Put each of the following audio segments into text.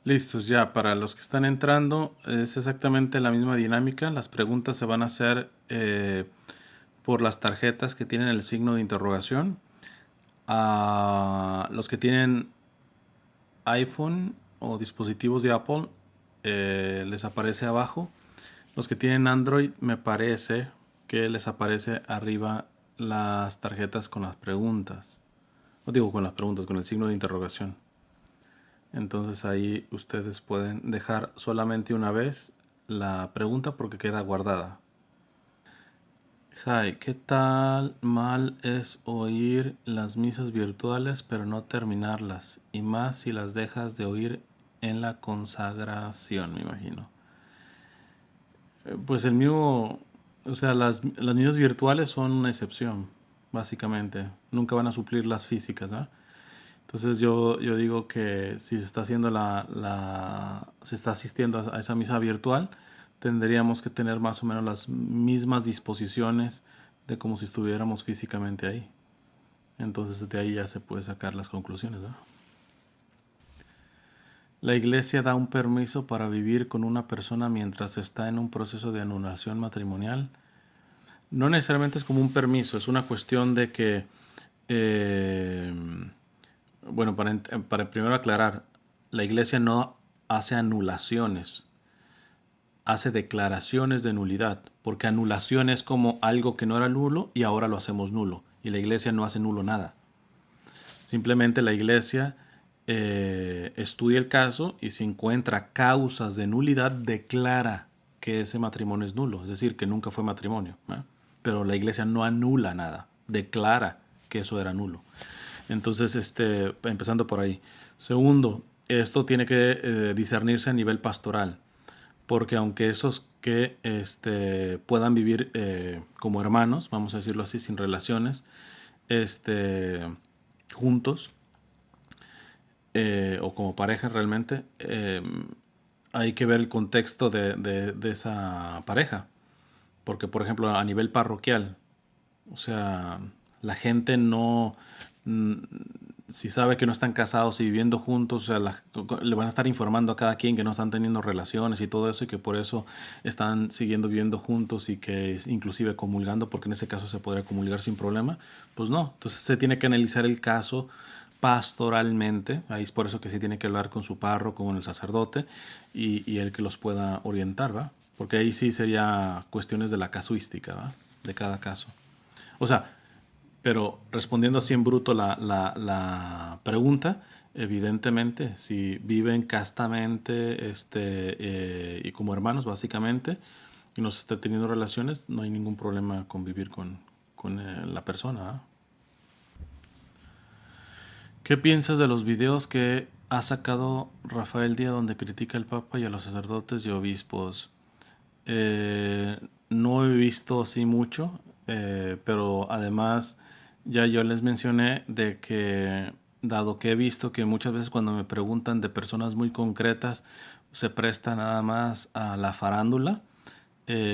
Listos, ya. Para los que están entrando, es exactamente la misma dinámica. Las preguntas se van a hacer por las tarjetas que tienen el signo de interrogación. A los que tienen iPhone o dispositivos de Apple, les aparece abajo. Los que tienen Android, me parece que les aparece arriba las tarjetas con las preguntas. No digo con las preguntas, con el signo de interrogación. Entonces ahí ustedes pueden dejar solamente una vez la pregunta porque queda guardada. Hi, ¿qué tal mal es oír las misas virtuales pero no terminarlas? Y más si las dejas de oír en la consagración, me imagino. Pues el mismo, o sea, las misas virtuales son una excepción, básicamente. Nunca van a suplir las físicas, ¿no? Entonces yo digo que si se está haciendo se está asistiendo a esa misa virtual, tendríamos que tener más o menos las mismas disposiciones de como si estuviéramos físicamente ahí. Entonces de ahí ya se puede sacar las conclusiones, ¿no? La iglesia da un permiso para vivir con una persona mientras está en un proceso de anulación matrimonial. No necesariamente es como un permiso, es una cuestión de que eh, bueno, para primero aclarar, la iglesia no hace anulaciones, hace declaraciones de nulidad, porque anulación es como algo que no era nulo y ahora lo hacemos nulo, y la iglesia no hace nulo nada. Simplemente la iglesia estudia el caso y si encuentra causas de nulidad, declara que ese matrimonio es nulo, es decir, que nunca fue matrimonio, ¿eh? Pero la iglesia no anula nada, declara que eso era nulo. Entonces, empezando por ahí. Segundo, esto tiene que discernirse a nivel pastoral, porque aunque esos que puedan vivir como hermanos, vamos a decirlo así, sin relaciones, juntos, o como pareja realmente, hay que ver el contexto de esa pareja. Porque, por ejemplo, a nivel parroquial, o sea, la gente no, si sabe que no están casados y viviendo juntos, o sea, le van a estar informando a cada quien que no están teniendo relaciones y todo eso y que por eso están siguiendo viviendo juntos y que inclusive comulgando, porque en ese caso se podría comulgar sin problema, pues no. Entonces se tiene que analizar el caso pastoralmente, ahí es por eso que sí tiene que hablar con su párroco, con el sacerdote y el que los pueda orientar, ¿va? Porque ahí sí sería cuestiones de la casuística, ¿va? De cada caso. O sea, pero respondiendo así en bruto la pregunta, evidentemente, si viven castamente y como hermanos, básicamente, y no se está teniendo relaciones, no hay ningún problema con vivir con la persona. ¿Ah? ¿Qué piensas de los videos que ha sacado Rafael Díaz donde critica al Papa y a los sacerdotes y obispos? No he visto así mucho, pero además ya yo les mencioné de que, dado que he visto que muchas veces cuando me preguntan de personas muy concretas, se presta nada más a la farándula,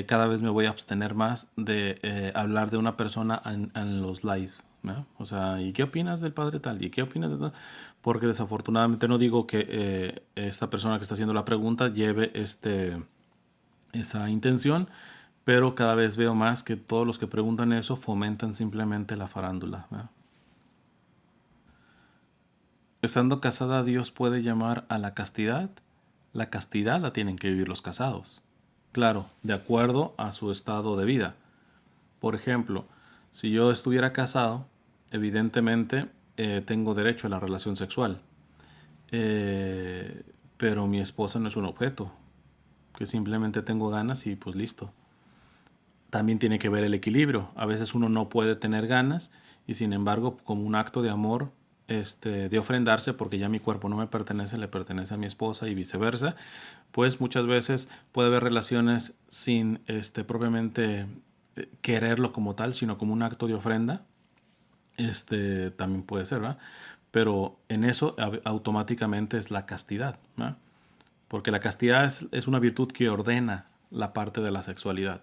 cada vez me voy a abstener más de hablar de una persona en los lives, ¿no? O sea, ¿y qué opinas del padre tal? ¿Y qué opinas de tal? Porque desafortunadamente no digo que esta persona que está haciendo la pregunta lleve esa intención, pero cada vez veo más que todos los que preguntan eso fomentan simplemente la farándula, ¿verdad? Estando casada, Dios puede llamar a la castidad. La castidad la tienen que vivir los casados. Claro, de acuerdo a su estado de vida. Por ejemplo, si yo estuviera casado, evidentemente tengo derecho a la relación sexual. Eh, pero mi esposa no es un objeto, que simplemente tengo ganas y pues listo. También tiene que ver el equilibrio. A veces uno no puede tener ganas y sin embargo, como un acto de amor, de ofrendarse, porque ya mi cuerpo no me pertenece, le pertenece a mi esposa y viceversa, pues muchas veces puede haber relaciones sin propiamente quererlo como tal, sino como un acto de ofrenda. También puede ser, ¿verdad? Pero en eso automáticamente es la castidad, ¿verdad? Porque la castidad es una virtud que ordena la parte de la sexualidad.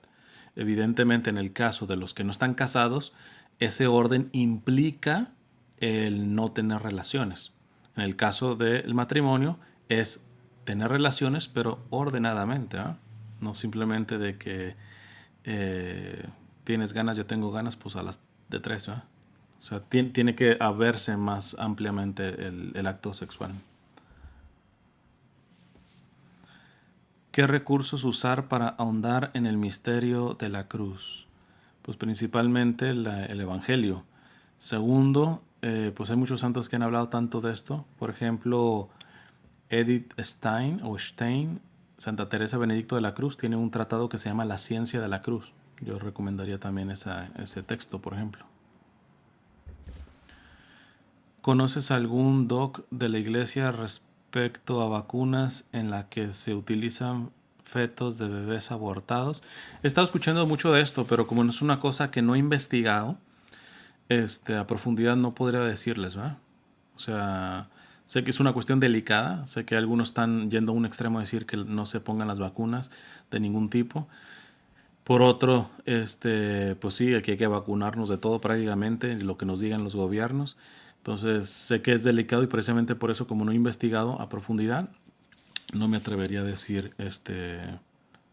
Evidentemente, en el caso de los que no están casados, ese orden implica el no tener relaciones. En el caso del matrimonio, es tener relaciones, pero ordenadamente, ¿ah? No simplemente de que tienes ganas, yo tengo ganas, pues a las de tres, ¿ah? O sea, tiene que haberse más ampliamente el acto sexual. ¿Qué recursos usar para ahondar en el misterio de la cruz? Pues principalmente el Evangelio. Segundo, pues hay muchos santos que han hablado tanto de esto. Por ejemplo, Edith Stein o Stein, Santa Teresa Benedicto de la Cruz, tiene un tratado que se llama La Ciencia de la Cruz. Yo recomendaría también ese texto, por ejemplo. ¿Conoces algún doc de la iglesia respecto a vacunas en la que se utilizan fetos de bebés abortados? He estado escuchando mucho de esto, pero como no es una cosa que no he investigado, a profundidad no podría decirles, ¿verdad? O sea, sé que es una cuestión delicada, sé que algunos están yendo a un extremo a decir que no se pongan las vacunas de ningún tipo. Por otro, pues sí, aquí hay que vacunarnos de todo prácticamente, lo que nos digan los gobiernos. Entonces, sé que es delicado y precisamente por eso, como no he investigado a profundidad, no me atrevería a decir,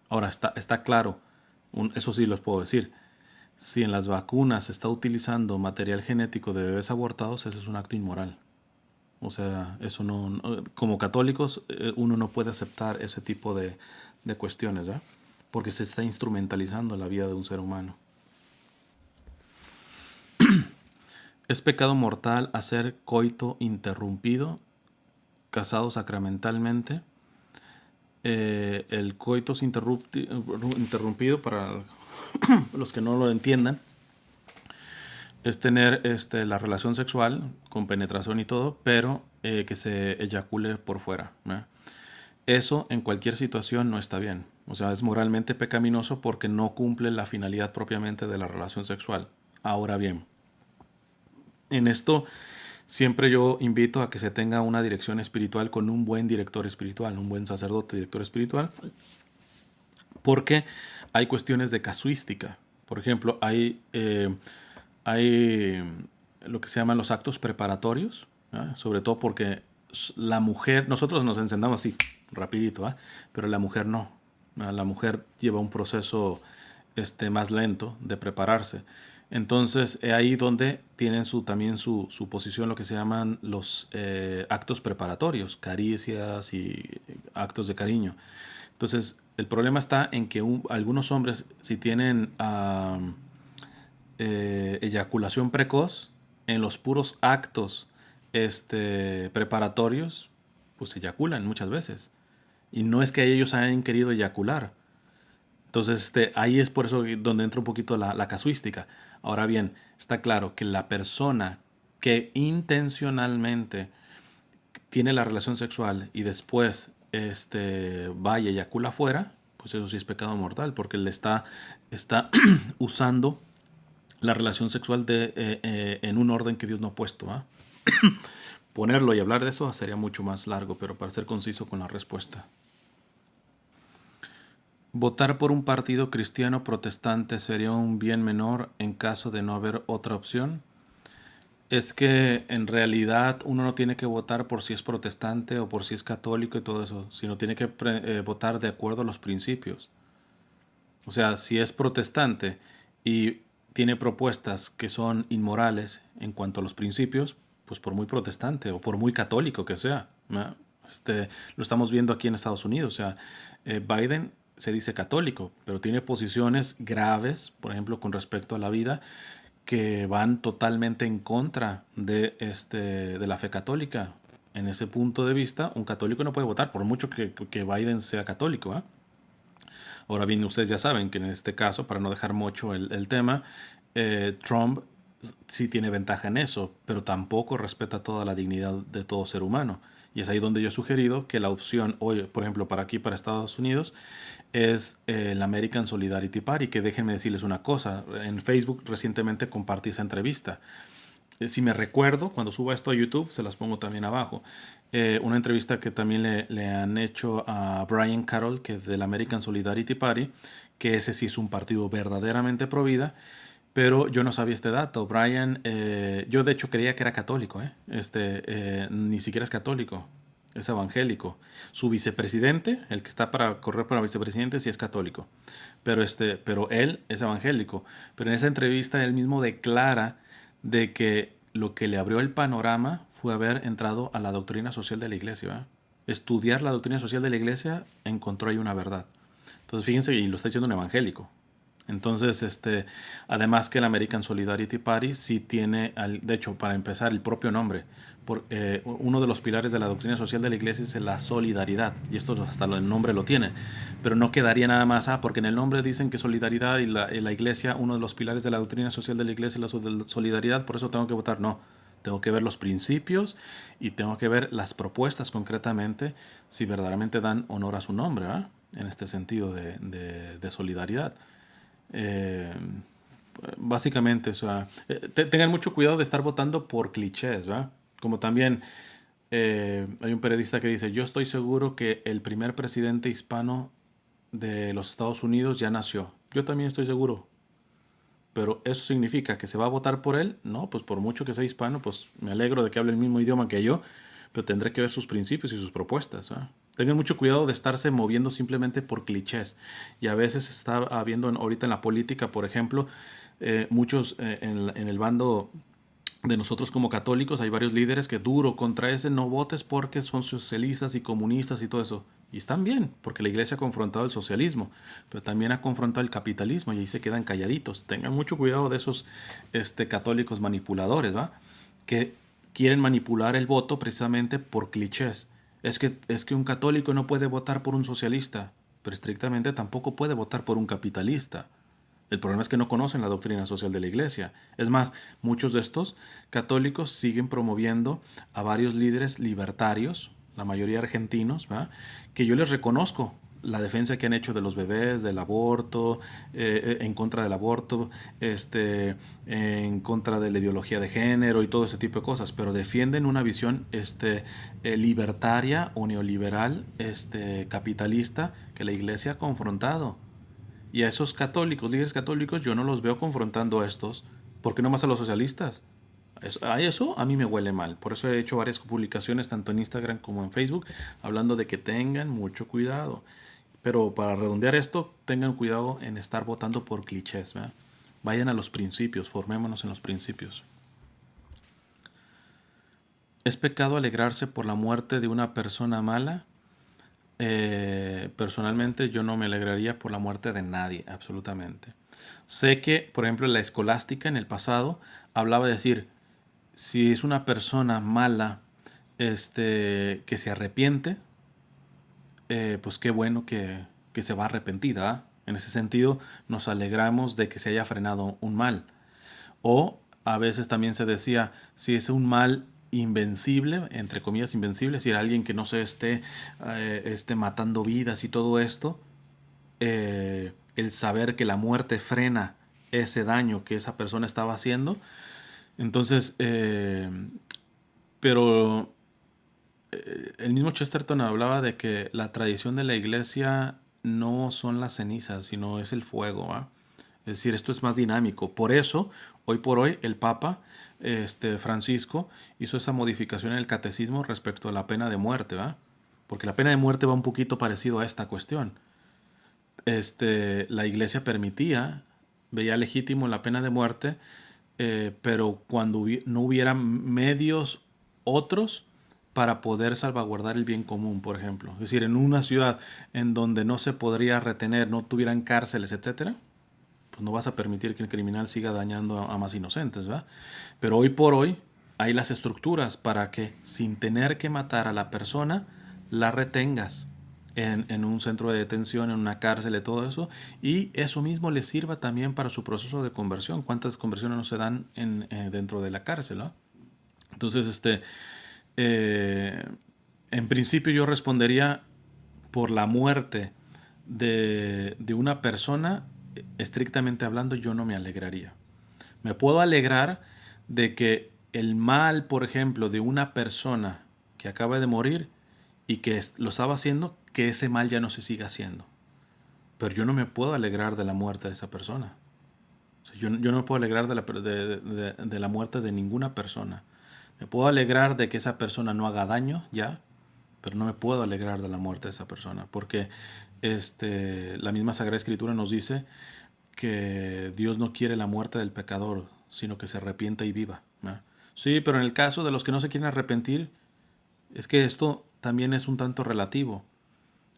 ahora está claro, eso sí los puedo decir. Si en las vacunas se está utilizando material genético de bebés abortados, eso es un acto inmoral. O sea, eso como católicos, uno no puede aceptar ese tipo de cuestiones, ¿verdad? Porque se está instrumentalizando la vida de un ser humano. ¿Es pecado mortal hacer coito interrumpido, casado sacramentalmente? El coito interrumpido, para los que no lo entiendan, es tener la relación sexual con penetración y todo, pero que se eyacule por fuera, ¿verdad? Eso en cualquier situación no está bien. O sea, es moralmente pecaminoso porque no cumple la finalidad propiamente de la relación sexual. Ahora bien, en esto siempre yo invito a que se tenga una dirección espiritual con un buen director espiritual, un buen sacerdote director espiritual, porque hay cuestiones de casuística. Por ejemplo, hay lo que se llaman los actos preparatorios, ¿verdad? Sobre todo porque la mujer, nosotros nos encendamos así, rapidito, ¿verdad? Pero la mujer no. ¿Verdad? La mujer lleva un proceso más lento de prepararse. Entonces, es ahí donde tienen también su posición lo que se llaman los actos preparatorios, caricias y actos de cariño. Entonces, el problema está en que algunos hombres, si tienen eyaculación precoz, en los puros actos preparatorios, pues eyaculan muchas veces. Y no es que ellos hayan querido eyacular. Entonces, ahí es por eso donde entra un poquito la casuística. Ahora bien, está claro que la persona que intencionalmente tiene la relación sexual y después vaya y eyacula afuera, pues eso sí es pecado mortal, porque le está usando la relación sexual en un orden que Dios no ha puesto. ¿Ah? Ponerlo y hablar de eso sería mucho más largo, pero para ser conciso con la respuesta. Votar por un partido cristiano protestante sería un bien menor en caso de no haber otra opción. Es que en realidad uno no tiene que votar por si es protestante o por si es católico y todo eso, sino tiene que votar de acuerdo a los principios. O sea, si es protestante y tiene propuestas que son inmorales en cuanto a los principios, pues por muy protestante o por muy católico que sea, ¿no? Lo estamos viendo aquí en Estados Unidos. O sea, Biden se dice católico, pero tiene posiciones graves, por ejemplo, con respecto a la vida, que van totalmente en contra de la fe católica. En ese punto de vista, un católico no puede votar, por mucho que Biden sea católico. ¿Eh? Ahora bien, ustedes ya saben que en este caso, para no dejar mucho el tema, Trump sí tiene ventaja en eso, pero tampoco respeta toda la dignidad de todo ser humano. Y es ahí donde yo he sugerido que la opción hoy, por ejemplo, para aquí, para Estados Unidos, es el American Solidarity Party, que déjenme decirles una cosa. En Facebook recientemente compartí esa entrevista. Si me recuerdo, cuando suba esto a YouTube, se las pongo también abajo. Una entrevista que también le han hecho a Brian Carroll, que es del American Solidarity Party, que ese sí es un partido verdaderamente pro vida, pero yo no sabía este dato. Brian, yo de hecho creía que era católico, ni siquiera es católico. es evangélico. Su vicepresidente, el que está para correr para vicepresidente, sí es católico. Pero él es evangélico. Pero en esa entrevista él mismo declara de que lo que le abrió el panorama fue haber entrado a la doctrina social de la iglesia, ¿verdad? Estudiar la doctrina social de la iglesia, encontró ahí una verdad. Entonces fíjense, y lo está diciendo un evangélico. Entonces, además que el American Solidarity Party sí tiene, de hecho, para empezar, el propio nombre. Uno de los pilares de la doctrina social de la iglesia es la solidaridad, y esto hasta el nombre lo tiene, pero no quedaría nada más, porque en el nombre dicen que solidaridad y la iglesia, uno de los pilares de la doctrina social de la iglesia es la solidaridad, por eso tengo que votar. No, tengo que ver los principios y tengo que ver las propuestas concretamente, si verdaderamente dan honor a su nombre, ¿verdad? En este sentido de solidaridad. Eh, Básicamente, o sea, tengan mucho cuidado de estar votando por clichés, ¿verdad? Como también hay un periodista que dice, yo estoy seguro que el primer presidente hispano de los Estados Unidos ya nació. Yo también estoy seguro. Pero ¿eso significa que se va a votar por él? No, pues por mucho que sea hispano, pues me alegro de que hable el mismo idioma que yo, pero tendré que ver sus principios y sus propuestas, ¿eh? Tengan mucho cuidado de estarse moviendo simplemente por clichés. Y a veces está habiendo ahorita en la política, por ejemplo, muchos en el bando de nosotros como católicos, hay varios líderes que duro contra ese no votes porque son socialistas y comunistas y todo eso. Y están bien, porque la iglesia ha confrontado el socialismo, pero también ha confrontado el capitalismo y ahí se quedan calladitos. Tengan mucho cuidado de esos católicos manipuladores, ¿va? Que quieren manipular el voto precisamente por clichés. Es que un católico no puede votar por un socialista, pero estrictamente tampoco puede votar por un capitalista. El problema es que no conocen la doctrina social de la iglesia. Es más, muchos de estos católicos siguen promoviendo a varios líderes libertarios, la mayoría argentinos, ¿verdad? Que yo les reconozco la defensa que han hecho de los bebés, del aborto, en contra del aborto, en contra de la ideología de género y todo ese tipo de cosas, pero defienden una visión libertaria o neoliberal, capitalista, que la iglesia ha confrontado. Y a esos católicos, líderes católicos, yo no los veo confrontando a estos. ¿Por qué no más a los socialistas? A mí me huele mal. Por eso he hecho varias publicaciones, tanto en Instagram como en Facebook, hablando de que tengan mucho cuidado. Pero para redondear esto, tengan cuidado en estar votando por clichés, ¿verdad? Vayan a los principios, formémonos en los principios. ¿Es pecado alegrarse por la muerte de una persona mala? Personalmente yo no me alegraría por la muerte de nadie, absolutamente. Sé que, por ejemplo, la escolástica en el pasado hablaba de decir, si es una persona mala, que se arrepiente, pues qué bueno que se va arrepentida, ¿ah? En ese sentido, nos alegramos de que se haya frenado un mal. O a veces también se decía, si es un mal invencible, entre comillas invencible, es decir, alguien que no se esté matando vidas y todo esto, el saber que la muerte frena ese daño que esa persona estaba haciendo. Entonces, pero el mismo Chesterton hablaba de que la tradición de la iglesia no son las cenizas, sino es el fuego, ¿va? Es decir, esto es más dinámico. Por eso, hoy por hoy, el Papa Francisco hizo esa modificación en el catecismo respecto a la pena de muerte, ¿va? Porque la pena de muerte va un poquito parecido a esta cuestión. La iglesia permitía, veía legítimo la pena de muerte, pero cuando no hubiera medios otros para poder salvaguardar el bien común, por ejemplo. Es decir, en una ciudad en donde no se podría retener, no tuvieran cárceles, etcétera, pues no vas a permitir que el criminal siga dañando a más inocentes, ¿verdad? Pero hoy por hoy hay las estructuras para que sin tener que matar a la persona, la retengas en un centro de detención, en una cárcel y todo eso, y eso mismo le sirva también para su proceso de conversión. ¿Cuántas conversiones no se dan dentro de la cárcel, ¿no? Entonces, eh, en principio yo respondería por la muerte de una persona, estrictamente hablando, yo no me alegraría. Me puedo alegrar de que el mal, por ejemplo, de una persona que acaba de morir y que lo estaba haciendo, que ese mal ya no se siga haciendo. Pero yo no me puedo alegrar de la muerte de esa persona. O sea, yo no me puedo alegrar de la muerte de ninguna persona. Me puedo alegrar de que esa persona no haga daño, ya, pero no me puedo alegrar de la muerte de esa persona, porque la misma Sagrada Escritura nos dice que Dios no quiere la muerte del pecador, sino que se arrepienta y viva, ¿no? Sí, pero en el caso de los que no se quieren arrepentir, es que esto también es un tanto relativo.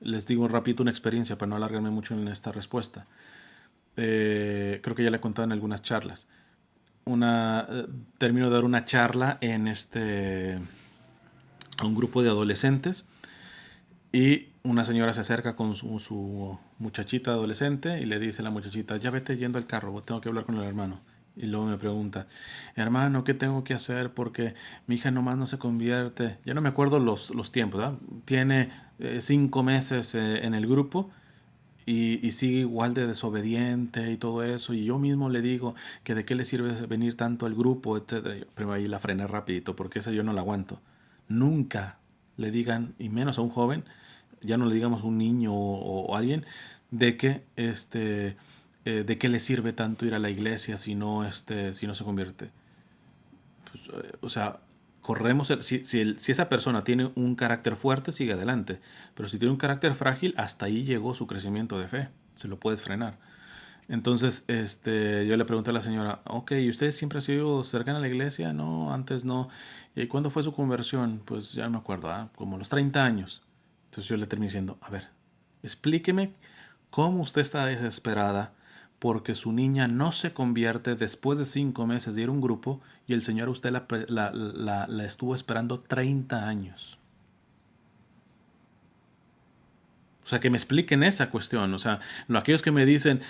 Les digo rapidito una experiencia para no alargarme mucho en esta respuesta. Creo que ya le he contado en algunas charlas. Termino de dar una charla a un grupo de adolescentes y una señora se acerca con su muchachita adolescente y le dice a la muchachita, ya vete yendo al carro, tengo que hablar con el hermano. Y luego me pregunta, hermano, ¿qué tengo que hacer? Porque mi hija nomás no se convierte. Ya no me acuerdo los tiempos, ¿verdad? Tiene 5 meses en el grupo y sigue igual de desobediente y todo eso. Y yo mismo le digo que de qué le sirve venir tanto al grupo, etcétera. Pero ahí la frené rapidito porque esa yo no la aguanto. Nunca le digan, y menos a un joven, ya no le digamos a un niño o alguien, de que de qué le sirve tanto ir a la iglesia si no se convierte. O sea, si esa persona tiene un carácter fuerte, sigue adelante. Pero si tiene un carácter frágil, hasta ahí llegó su crecimiento de fe. Se lo puedes frenar. Entonces, yo le pregunté a la señora, ok, ¿y usted siempre ha sido cercana a la iglesia? No, antes no. ¿Y cuándo fue su conversión? Pues ya no me acuerdo, como a los 30 años. Entonces yo le terminé diciendo, a ver, explíqueme cómo usted está desesperada porque su niña no se convierte después de 5 meses de ir a un grupo y el Señor usted la estuvo esperando 30 años. O sea, que me expliquen esa cuestión. O sea, aquellos que me dicen,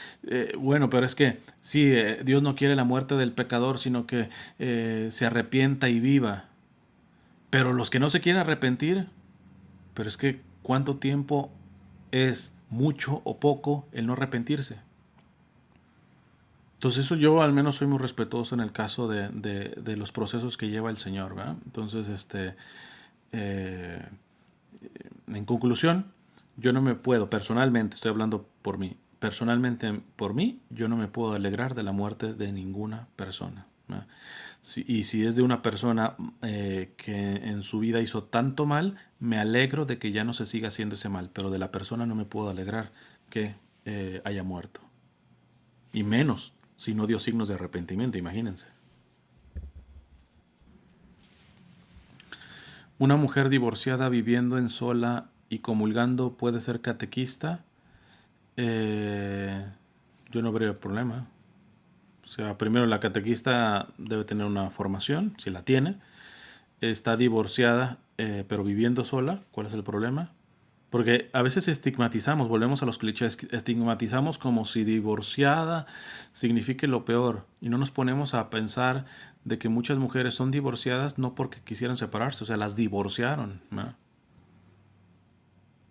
bueno, pero es que sí, Dios no quiere la muerte del pecador, sino que se arrepienta y viva. Pero los que no se quieren arrepentir, pero es que ¿cuánto tiempo es mucho o poco el no arrepentirse? Entonces eso yo al menos soy muy respetuoso en el caso de los procesos que lleva el Señor, ¿verdad? Entonces, eh, en conclusión, yo no me puedo, personalmente, estoy hablando por mí, personalmente por mí, yo no me puedo alegrar de la muerte de ninguna persona, ¿verdad? Y si es de una persona que en su vida hizo tanto mal, me alegro de que ya no se siga haciendo ese mal, pero de la persona no me puedo alegrar que haya muerto. Y menos si no dio signos de arrepentimiento, imagínense. Una mujer divorciada viviendo en sola y comulgando puede ser catequista. Eh, yo no veo problema. O sea, primero la catequista debe tener una formación, si la tiene. Está divorciada, pero viviendo sola. ¿Cuál es el problema? Porque a veces estigmatizamos, volvemos a los clichés, estigmatizamos como si divorciada signifique lo peor y no nos ponemos a pensar de que muchas mujeres son divorciadas no porque quisieran separarse, o sea, las divorciaron, ¿no?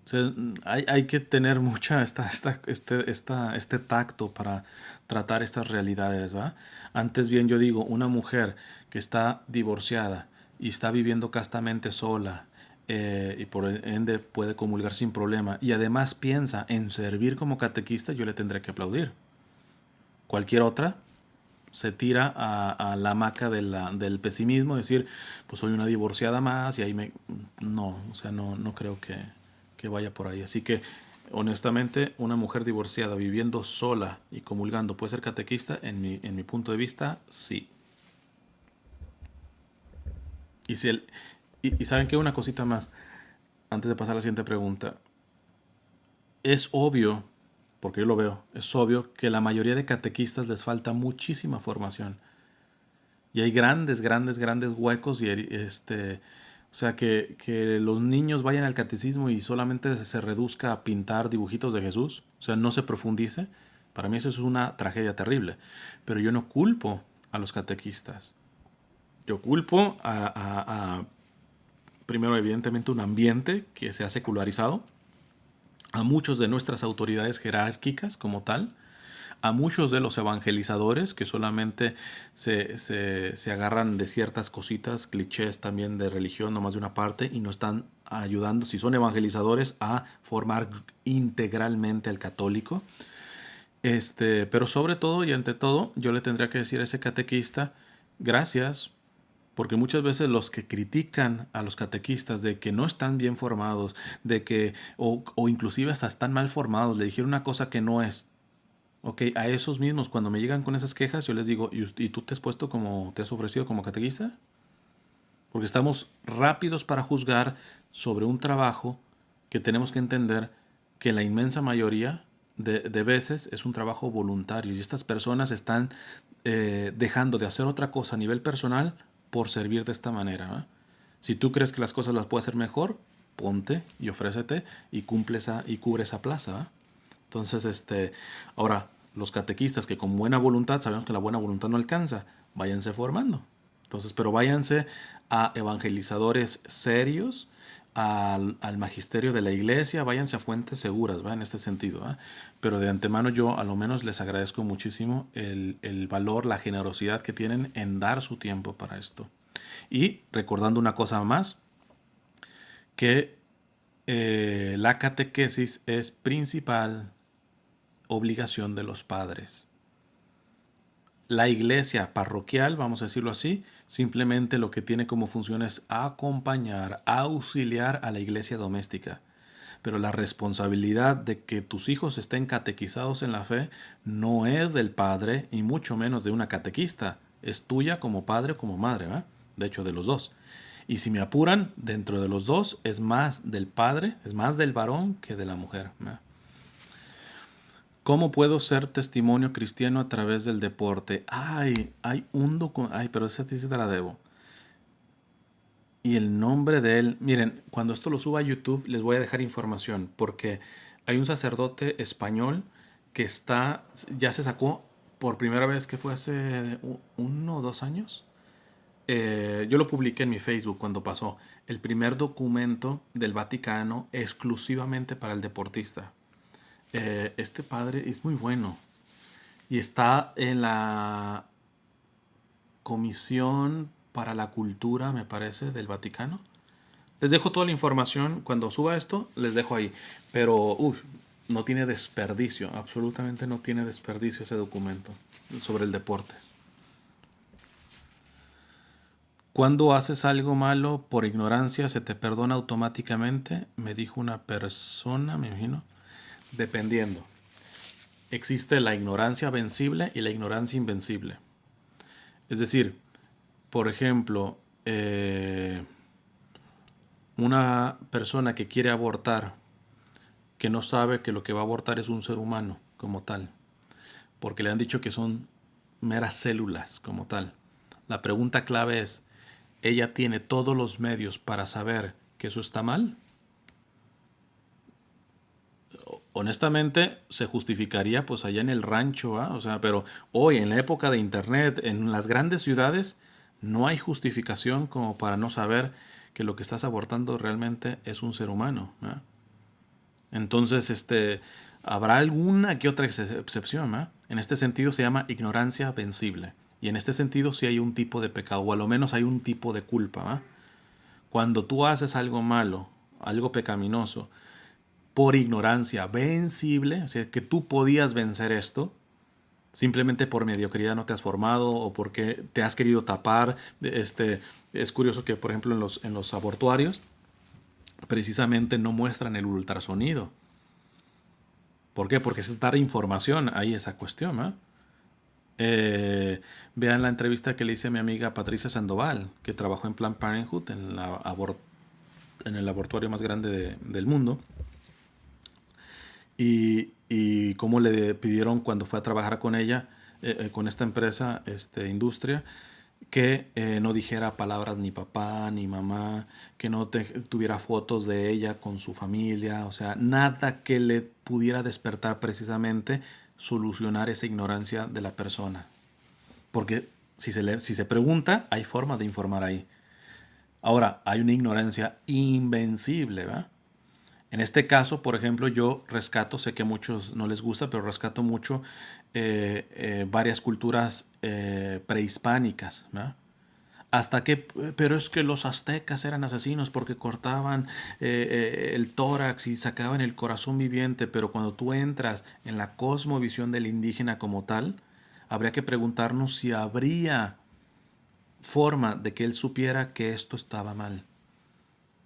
O sea, hay que tener mucha este tacto para tratar estas realidades, ¿va? Antes bien yo digo, una mujer que está divorciada y está viviendo castamente sola y por ende puede comulgar sin problema y además piensa en servir como catequista, yo le tendré que aplaudir. Cualquier otra se tira a la hamaca del pesimismo, decir, pues soy una divorciada más y ahí me... No, o sea, no creo que vaya por ahí. Así que, honestamente, una mujer divorciada viviendo sola y comulgando puede ser catequista, en mi punto de vista, sí. Y, si el, y saben que una cosita más, antes de pasar a la siguiente pregunta, es obvio, porque yo lo veo, es obvio que la mayoría de catequistas les falta muchísima formación. Y hay grandes huecos y o sea, que los niños vayan al catecismo y solamente se reduzca a pintar dibujitos de Jesús, o sea, no se profundice. Para mí eso es una tragedia terrible. Pero yo no culpo a los catequistas. Yo culpo primero, evidentemente, un ambiente que se ha secularizado, a muchos de nuestras autoridades jerárquicas como tal, a muchos de los evangelizadores que solamente se agarran de ciertas cositas, clichés también de religión, nomás de una parte, y no están ayudando, si son evangelizadores, a formar integralmente al católico. Pero sobre todo y ante todo, yo le tendría que decir a ese catequista, gracias Porque muchas veces los que critican a los catequistas de que no están bien formados, de que, o inclusive hasta están mal formados, le dijeron una cosa que no es. Ok, a esos mismos, cuando me llegan con esas quejas, yo les digo, ¿y tú te has puesto como, te has ofrecido como catequista? Porque estamos rápidos para juzgar sobre un trabajo que tenemos que entender que la inmensa mayoría de veces es un trabajo voluntario y estas personas están dejando de hacer otra cosa a nivel personal por servir de esta manera. ¿Va? Si tú crees que las cosas las puedes hacer mejor, ponte y ofrécete y cumple y cubre esa plaza. ¿Va? Entonces, ahora, los catequistas que con buena voluntad, sabemos que la buena voluntad no alcanza, váyanse formando. Entonces, pero váyanse a evangelizadores serios, al magisterio de la iglesia, váyanse a fuentes seguras, ¿va? En este sentido, ¿va? Pero de antemano yo a lo menos les agradezco muchísimo el valor, la generosidad que tienen en dar su tiempo para esto. Y recordando una cosa más, que la catequesis es principal obligación de los padres. La iglesia parroquial, vamos a decirlo así, simplemente lo que tiene como función es acompañar, auxiliar a la iglesia doméstica. Pero la responsabilidad de que tus hijos estén catequizados en la fe no es del padre y mucho menos de una catequista. Es tuya como padre o como madre, ¿verdad? De hecho, de los dos. Y si me apuran, dentro de los dos es más del padre, es más del varón que de la mujer, ¿verdad? ¿Cómo puedo ser testimonio cristiano a través del deporte? Ay, hay un documento. Ay, pero esa sí te la debo. Y el nombre de él. Miren, cuando esto lo suba a YouTube, les voy a dejar información. Porque hay un sacerdote español que ya se sacó por primera vez, que fue hace 1 o 2 años. Yo lo publiqué en mi Facebook cuando pasó. El primer documento del Vaticano exclusivamente para el deportista. Este padre es muy bueno. Y está en la Comisión para la Cultura, me parece, del Vaticano. Les dejo toda la información. Cuando suba esto, les dejo ahí. Pero, no tiene desperdicio. Absolutamente no tiene desperdicio ese documento sobre el deporte. Cuando haces algo malo por ignorancia, ¿se te perdona automáticamente? Me dijo una persona, me imagino. Dependiendo. Existe la ignorancia vencible y la ignorancia invencible. Es decir, por ejemplo, una persona que quiere abortar, que no sabe que lo que va a abortar es un ser humano como tal, porque le han dicho que son meras células como tal. La pregunta clave es, ¿ella tiene todos los medios para saber que eso está mal? Honestamente, se justificaría pues allá en el rancho, ¿eh? O sea, pero hoy en la época de internet, en las grandes ciudades, no hay justificación como para no saber que lo que estás abortando realmente es un ser humano, ¿eh? Entonces, habrá alguna que otra excepción, ¿eh? En este sentido se llama ignorancia vencible. Y en este sentido sí hay un tipo de pecado, o a lo menos hay un tipo de culpa, ¿eh? Cuando tú haces algo malo, algo pecaminoso, por ignorancia vencible, o sea, que tú podías vencer esto, simplemente por mediocridad no te has formado o porque te has querido tapar. Es curioso que, por ejemplo, en los abortuarios, precisamente no muestran el ultrasonido. ¿Por qué? Porque es dar información ahí esa cuestión, ¿eh? Vean la entrevista que le hice a mi amiga Patricia Sandoval, que trabajó en Planned Parenthood, en el abortuario más grande del mundo. Y cómo le pidieron cuando fue a trabajar con ella, con esta empresa, industria, que no dijera palabras ni papá ni mamá, que no tuviera fotos de ella con su familia, o sea, nada que le pudiera despertar precisamente solucionar esa ignorancia de la persona. Porque si se pregunta, hay forma de informar ahí. Ahora, hay una ignorancia invencible, ¿verdad? En este caso, por ejemplo, yo rescato, sé que a muchos no les gusta, pero rescato mucho varias culturas prehispánicas, ¿no? Pero es que los aztecas eran asesinos porque cortaban el tórax y sacaban el corazón viviente, pero cuando tú entras en la cosmovisión del indígena como tal, habría que preguntarnos si habría forma de que él supiera que esto estaba mal.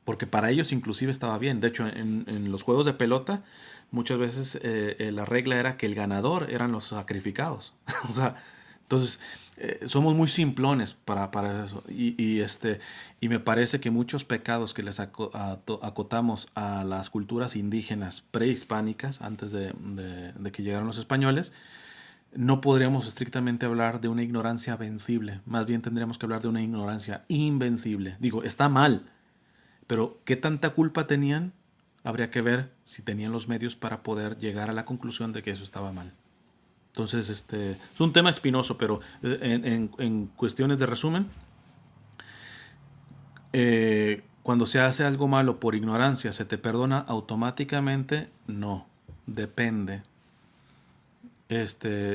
Porque para ellos inclusive estaba bien. De hecho, en los juegos de pelota, muchas veces la regla era que el ganador eran los sacrificados. O sea, entonces, somos muy simplones para eso. Y me parece que muchos pecados que les acotamos a las culturas indígenas prehispánicas, antes de que llegaron los españoles, no podríamos estrictamente hablar de una ignorancia vencible. Más bien tendríamos que hablar de una ignorancia invencible. Digo, está mal, pero ¿qué tanta culpa tenían? Habría que ver si tenían los medios para poder llegar a la conclusión de que eso estaba mal. Entonces, es un tema espinoso, pero en cuestiones de resumen, cuando se hace algo malo por ignorancia, ¿se te perdona automáticamente? No, depende.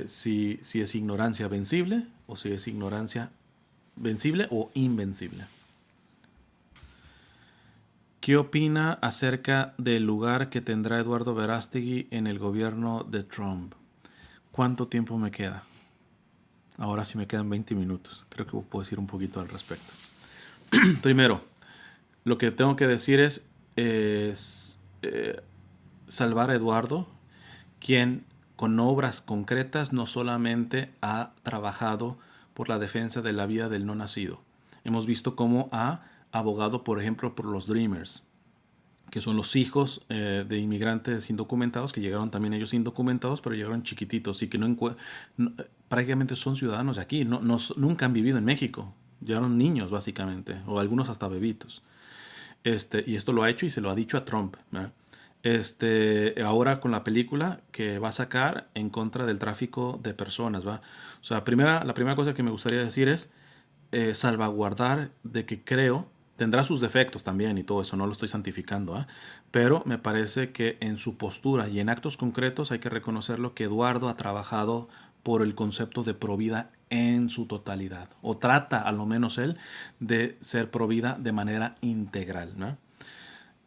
Si es ignorancia vencible o si es ignorancia vencible o invencible. ¿Qué opina acerca del lugar que tendrá Eduardo Verástegui en el gobierno de Trump? ¿Cuánto tiempo me queda? Ahora sí me quedan 20 minutos. Creo que puedo decir un poquito al respecto. Primero, lo que tengo que decir es salvar a Eduardo, quien con obras concretas no solamente ha trabajado por la defensa de la vida del no nacido. Hemos visto cómo ha abogado, por ejemplo, por los Dreamers, que son los hijos de inmigrantes indocumentados, que llegaron también ellos indocumentados, pero llegaron chiquititos y que prácticamente son ciudadanos de aquí, nunca han vivido en México, llegaron niños básicamente, o algunos hasta bebitos. Y esto lo ha hecho y se lo ha dicho a Trump, ¿verdad? Ahora con la película que va a sacar en contra del tráfico de personas, ¿va? O sea, la primera cosa que me gustaría decir es salvaguardar de que creo, tendrá sus defectos también y todo eso, no lo estoy santificando, ¿eh? Pero me parece que en su postura y en actos concretos hay que reconocerlo que Eduardo ha trabajado por el concepto de provida en su totalidad, o trata a lo menos él de ser provida de manera integral, ¿no?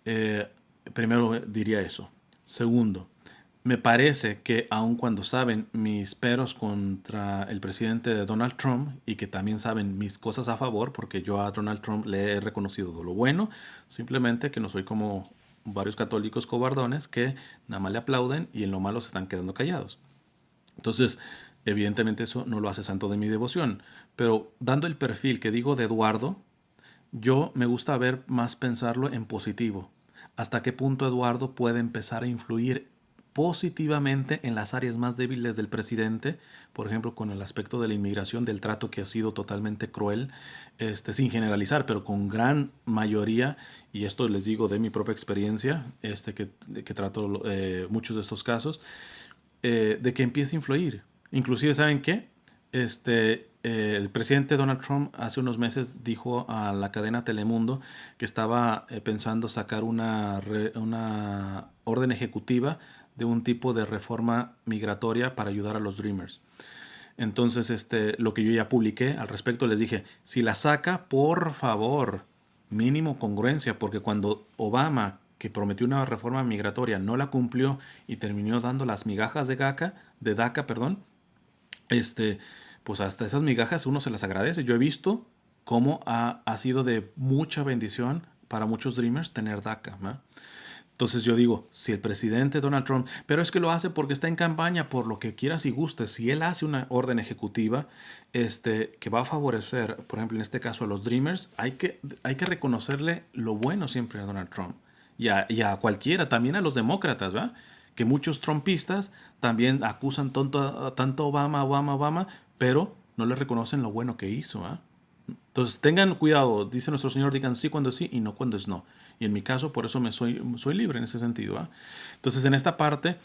Eh, Primero diría eso. Segundo, me parece que aun cuando saben mis peros contra el presidente de Donald Trump y que también saben mis cosas a favor, porque yo a Donald Trump le he reconocido de lo bueno, simplemente que no soy como varios católicos cobardones que nada más le aplauden y en lo malo se están quedando callados. Entonces, evidentemente eso no lo hace santo de mi devoción, pero dando el perfil que digo de Eduardo, yo me gusta ver más pensarlo en positivo. ¿Hasta qué punto Eduardo puede empezar a influir positivamente en las áreas más débiles del presidente? Por ejemplo, con el aspecto de la inmigración, del trato que ha sido totalmente cruel, sin generalizar, pero con gran mayoría, y esto les digo de mi propia experiencia, que trato muchos de estos casos, de que empiece a influir. Inclusive, ¿saben qué? El presidente Donald Trump hace unos meses dijo a la cadena Telemundo que estaba pensando sacar una orden ejecutiva de un tipo de reforma migratoria para ayudar a los Dreamers. Entonces, lo que yo ya publiqué al respecto, les dije, si la saca, por favor, mínimo congruencia, porque cuando Obama, que prometió una reforma migratoria, no la cumplió y terminó dando las migajas de DACA, perdón, pues hasta esas migajas uno se las agradece. Yo he visto cómo ha sido de mucha bendición para muchos Dreamers tener DACA, ¿no? Entonces yo digo, si el presidente Donald Trump, pero es que lo hace porque está en campaña, por lo que quieras y gustes, si él hace una orden ejecutiva que va a favorecer, por ejemplo, en este caso a los Dreamers, hay que reconocerle lo bueno siempre a Donald Trump y a cualquiera, también a los demócratas, ¿va? Que muchos trumpistas también acusan tanto Obama, pero no le reconocen lo bueno que hizo, ¿va? Entonces tengan cuidado, dice nuestro Señor, digan sí cuando es sí y no cuando es no. Y en mi caso, por eso soy libre en ese sentido, ¿va? Entonces en esta parte,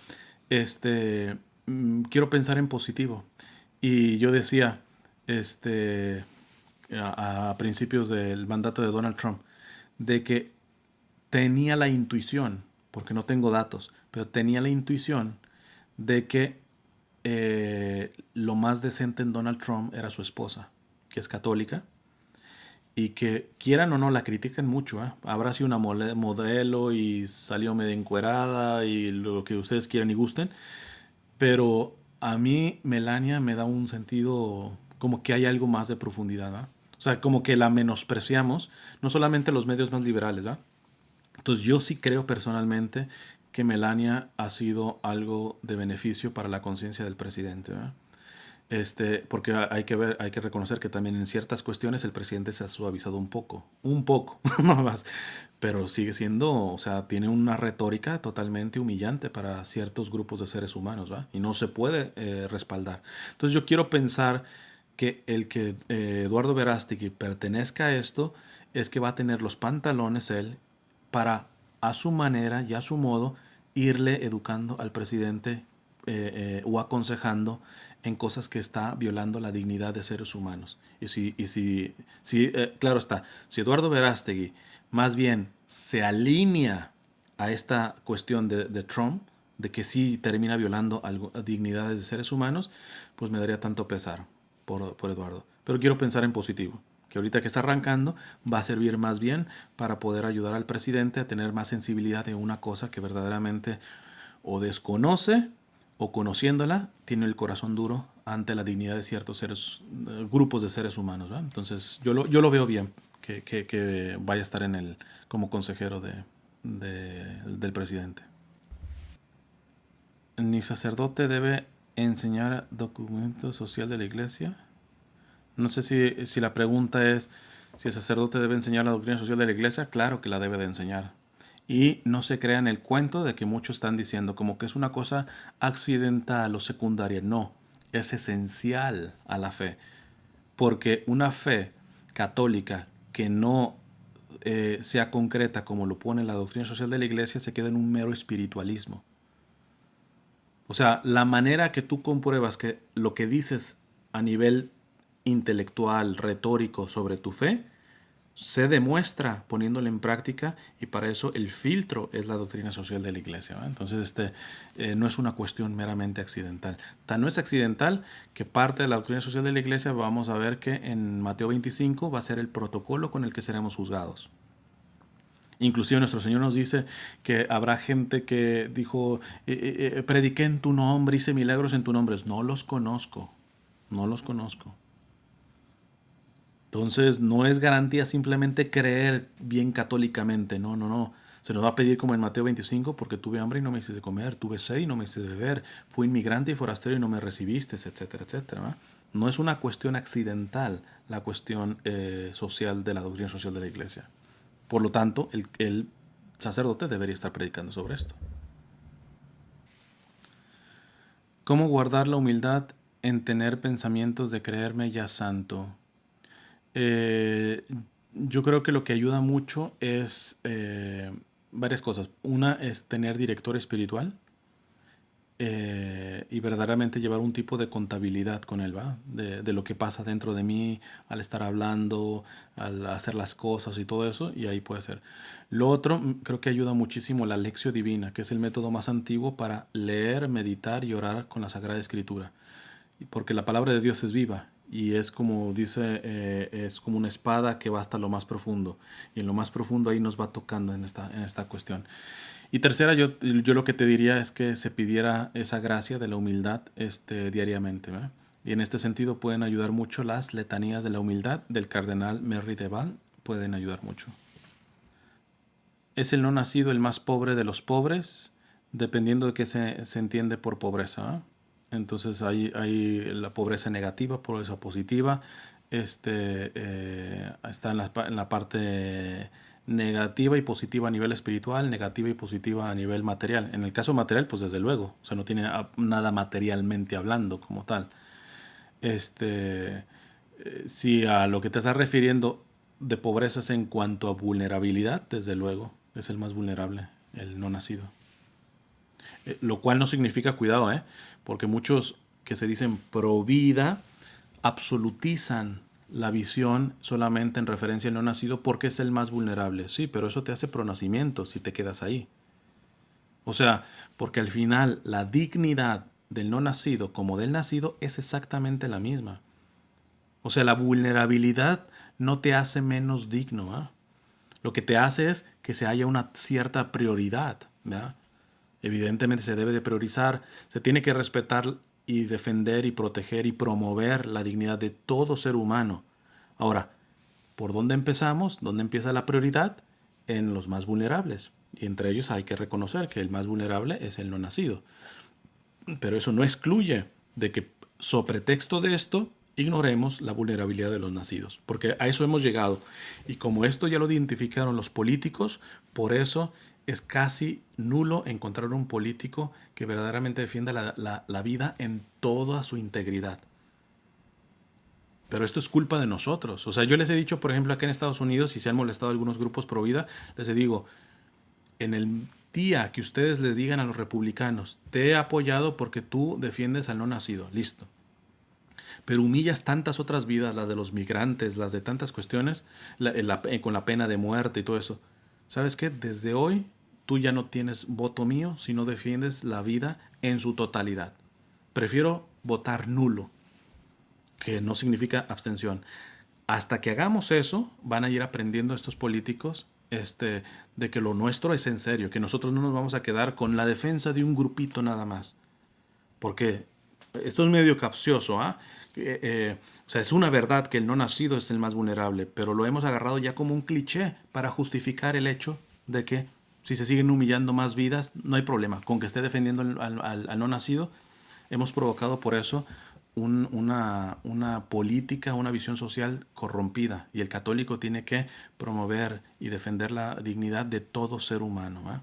quiero pensar en positivo. Y yo decía, a principios del mandato de Donald Trump, de que tenía la intuición, porque no tengo datos, pero tenía la intuición de que lo más decente en Donald Trump era su esposa, que es católica, y que quieran o no la critican mucho, ¿eh? Habrá sido una modelo y salió medio encuerada y lo que ustedes quieran y gusten, pero a mí Melania me da un sentido como que hay algo más de profundidad, ¿eh? O O sea, como que la menospreciamos, no solamente los medios más liberales, ¿verdad? Entonces yo sí creo personalmente que Melania ha sido algo de beneficio para la conciencia del presidente, ¿verdad? Porque hay que ver, hay que reconocer que también en ciertas cuestiones el presidente se ha suavizado un poco, no más, pero sigue siendo, o sea, tiene una retórica totalmente humillante para ciertos grupos de seres humanos, ¿va? Y no se puede respaldar. Entonces yo quiero pensar que el que Eduardo Verástegui pertenezca a esto es que va a tener los pantalones él para a su manera y a su modo irle educando al presidente o aconsejando en cosas que está violando la dignidad de seres humanos. Claro está, si Eduardo Verástegui más bien se alinea a esta cuestión de Trump, de que sí termina violando dignidades de seres humanos, pues me daría tanto pesar por Eduardo. Pero quiero pensar en positivo, que ahorita que está arrancando va a servir más bien para poder ayudar al presidente a tener más sensibilidad en una cosa que verdaderamente o desconoce o conociéndola tiene el corazón duro ante la dignidad de ciertos grupos de seres humanos, ¿verdad? Entonces yo lo veo bien que vaya a estar como consejero del presidente. Ni sacerdote debe enseñar documento social de la iglesia. No sé si la pregunta es si el sacerdote debe enseñar la doctrina social de la iglesia. Claro que la debe de enseñar. Y no se crean el cuento de que muchos están diciendo como que es una cosa accidental o secundaria. No, es esencial a la fe. Porque una fe católica que no sea concreta como lo pone la doctrina social de la iglesia se queda en un mero espiritualismo. O sea, la manera que tú compruebas que lo que dices a nivel intelectual, retórico sobre tu fe, se demuestra poniéndolo en práctica y para eso el filtro es la doctrina social de la iglesia, ¿verdad? Entonces no es una cuestión meramente accidental. Tan no es accidental que parte de la doctrina social de la iglesia vamos a ver que en Mateo 25 va a ser el protocolo con el que seremos juzgados. Inclusive nuestro Señor nos dice que habrá gente que dijo, prediqué en tu nombre, hice milagros en tu nombre. No los conozco, no los conozco. Entonces no es garantía simplemente creer bien católicamente, no, no, no. Se nos va a pedir como en Mateo 25, porque tuve hambre y no me hiciste comer, tuve sed y no me hiciste beber, fui inmigrante y forastero y no me recibiste, etcétera, etcétera. ¿Va? No es una cuestión accidental la cuestión social de la doctrina social de la iglesia. Por lo tanto, el sacerdote debería estar predicando sobre esto. ¿Cómo guardar la humildad en tener pensamientos de creerme ya santo? Eh, yo creo que lo que ayuda mucho es varias cosas. Una es tener director espiritual y verdaderamente llevar un tipo de contabilidad con él, ¿va? De lo que pasa dentro de mí al estar hablando, al hacer las cosas y todo eso, y ahí puede ser. Lo otro, creo que ayuda muchísimo la lección divina, que es el método más antiguo para leer, meditar y orar con la Sagrada Escritura. Porque la palabra de Dios es viva y es como dice, es como una espada que va hasta lo más profundo. Y en lo más profundo ahí nos va tocando en esta cuestión. Y tercera, yo lo que te diría es que se pidiera esa gracia de la humildad diariamente, ¿verdad? Y en este sentido pueden ayudar mucho las letanías de la humildad del cardenal Merry de Val, pueden ayudar mucho. Es el no nacido el más pobre de los pobres, dependiendo de qué se entiende por pobreza, ¿eh? Entonces hay la pobreza negativa, pobreza positiva. Está en la parte negativa y positiva a nivel espiritual, negativa y positiva a nivel material. En el caso material, pues desde luego, o sea, no tiene nada materialmente hablando como tal. Si a lo que te estás refiriendo de pobreza es en cuanto a vulnerabilidad, desde luego, es el más vulnerable, el no nacido. Lo cual no significa cuidado, porque muchos que se dicen pro vida absolutizan la visión solamente en referencia al no nacido porque es el más vulnerable. Sí, pero eso te hace pro nacimiento si te quedas ahí. O sea, porque al final la dignidad del no nacido como del nacido es exactamente la misma. O sea, la vulnerabilidad no te hace menos digno, ¿eh? Lo que te hace es que se haya una cierta prioridad, ¿verdad? Evidentemente se debe de priorizar, se tiene que respetar y defender y proteger y promover la dignidad de todo ser humano. Ahora, ¿Por dónde empezamos? ¿Dónde empieza la prioridad? En los más vulnerables. Y entre ellos hay que reconocer que el más vulnerable es el no nacido. Pero eso no excluye de que, sobre pretexto de esto, ignoremos la vulnerabilidad de los nacidos. Porque a eso hemos llegado. Y como esto ya lo identificaron los políticos, por eso es casi nulo encontrar un político que verdaderamente defienda la vida en toda su integridad. Pero esto es culpa de nosotros. O sea, yo les he dicho, por ejemplo, acá en Estados Unidos, si se han molestado algunos grupos pro vida, les digo, en el día que ustedes le digan a los republicanos, te he apoyado porque tú defiendes al no nacido, listo. Pero humillas tantas otras vidas, las de los migrantes, las de tantas cuestiones, con la pena de muerte y todo eso. ¿Sabes qué? Desde hoy tú ya no tienes voto mío si no defiendes la vida en su totalidad. Prefiero votar nulo, que no significa abstención. Hasta que hagamos eso, van a ir aprendiendo estos políticos de que lo nuestro es en serio, que nosotros no nos vamos a quedar con la defensa de un grupito nada más. Porque esto es medio capcioso, ¿ah? O sea, es una verdad que el no nacido es el más vulnerable, pero lo hemos agarrado ya como un cliché para justificar el hecho de que si se siguen humillando más vidas, no hay problema. Con que esté defendiendo al no nacido, hemos provocado por eso una política, una visión social corrompida. Y el católico tiene que promover y defender la dignidad de todo ser humano, ¿eh?